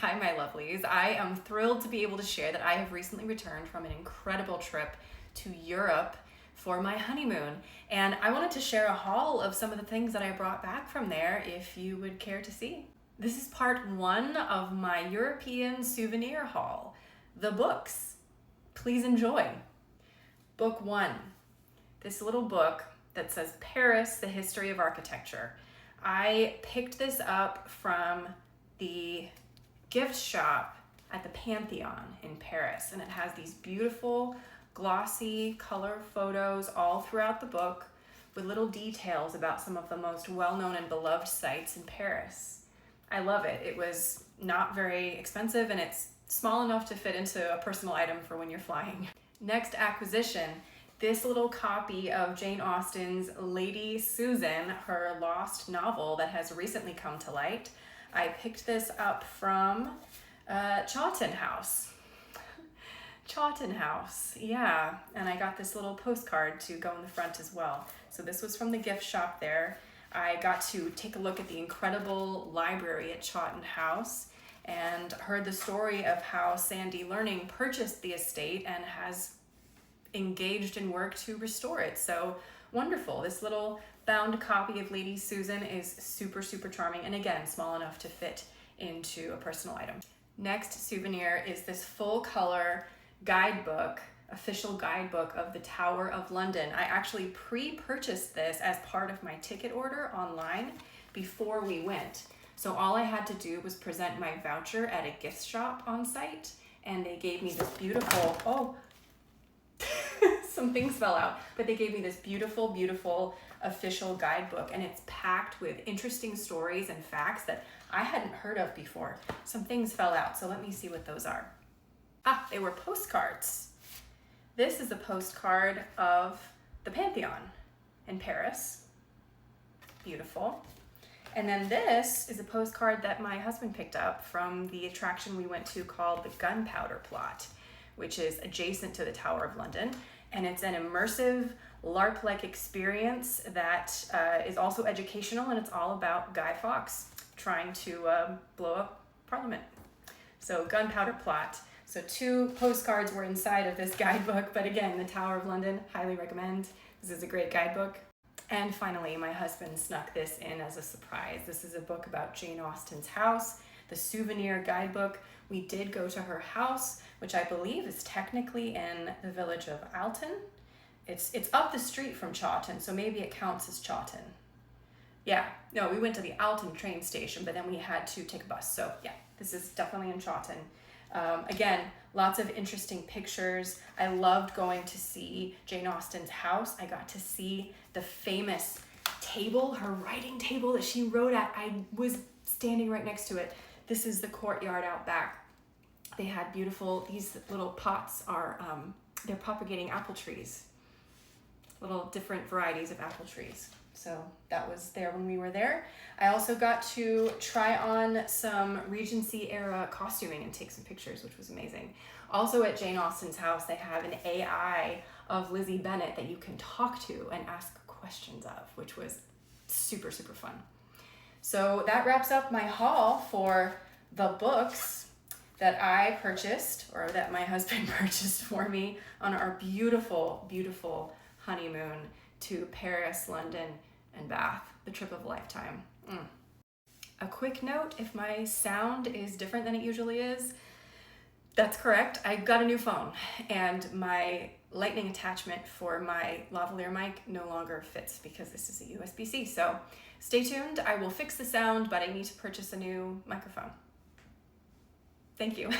Hi, my lovelies. I am thrilled to be able to share that I have recently returned from an incredible trip to Europe for my honeymoon. And I wanted to share a haul of some of the things that I brought back from there if you would care to see. This is part one of my European souvenir haul, the books. Please enjoy. Book one, this little book that says Paris, the History of Architecture. I picked this up from the gift shop at the Pantheon in Paris, and it has these beautiful glossy color photos all throughout the book with little details about some of the most well-known and beloved sites in Paris. I love it. It was not very expensive and it's small enough to fit into a personal item for when you're flying. Next acquisition, this little copy of Jane Austen's Lady Susan, her lost novel that has recently come to light. I picked this up from Chawton House. Chawton House, yeah. And I got this little postcard to go in the front as well. So this was from the gift shop there. I got to take a look at the incredible library at Chawton House and heard the story of how Sandy Learning purchased the estate and has engaged in work to restore it. So wonderful. This little bound copy of Lady Susan is super, super charming, and again, small enough to fit into a personal item. Next souvenir is this full color guidebook, official guidebook of the Tower of London. I actually pre-purchased this as part of my ticket order online before we went. So all I had to do was present my voucher at a gift shop on site, and they gave me this beautiful, some things fell out, but they gave me this beautiful, beautiful official guidebook, and it's packed with interesting stories and facts that I hadn't heard of before. Some things fell out, so let me see what those are. They were postcards. This is a postcard of the Pantheon in Paris. Beautiful. And then this is a postcard that my husband picked up from the attraction we went to called the Gunpowder Plot, which is adjacent to the Tower of London. And it's an immersive LARP-like experience that is also educational, and it's all about Guy Fawkes trying to blow up Parliament. So Gunpowder Plot. So 2 postcards were inside of this guidebook, but again, the Tower of London, highly recommend. This is a great guidebook. And finally, my husband snuck this in as a surprise. This is a book about Jane Austen's house, the souvenir guidebook. We did go to her house, which I believe is technically in the village of Alton. It's up the street from Chawton, so maybe it counts as Chawton. Yeah, no, we went to the Alton train station, but then we had to take a bus. So yeah, this is definitely in Chawton. Again, lots of interesting pictures. I loved going to see Jane Austen's house. I got to see the famous table, her writing table that she wrote at. I was standing right next to it. This is the courtyard out back. They had beautiful, these little pots are, they're propagating apple trees, little different varieties of apple trees. So that was there when we were there. I also got to try on some Regency era costuming and take some pictures, which was amazing. Also at Jane Austen's house, they have an AI of Lizzie Bennet that you can talk to and ask questions of, which was super, super fun. So that wraps up my haul for the books that I purchased, or that my husband purchased for me on our beautiful, beautiful honeymoon to Paris, London, and Bath, the trip of a lifetime. A quick note, if my sound is different than it usually is, that's correct. I got a new phone, and my lightning attachment for my lavalier mic no longer fits because this is a USB-C. So stay tuned. I will fix the sound, but I need to purchase a new microphone. Thank you.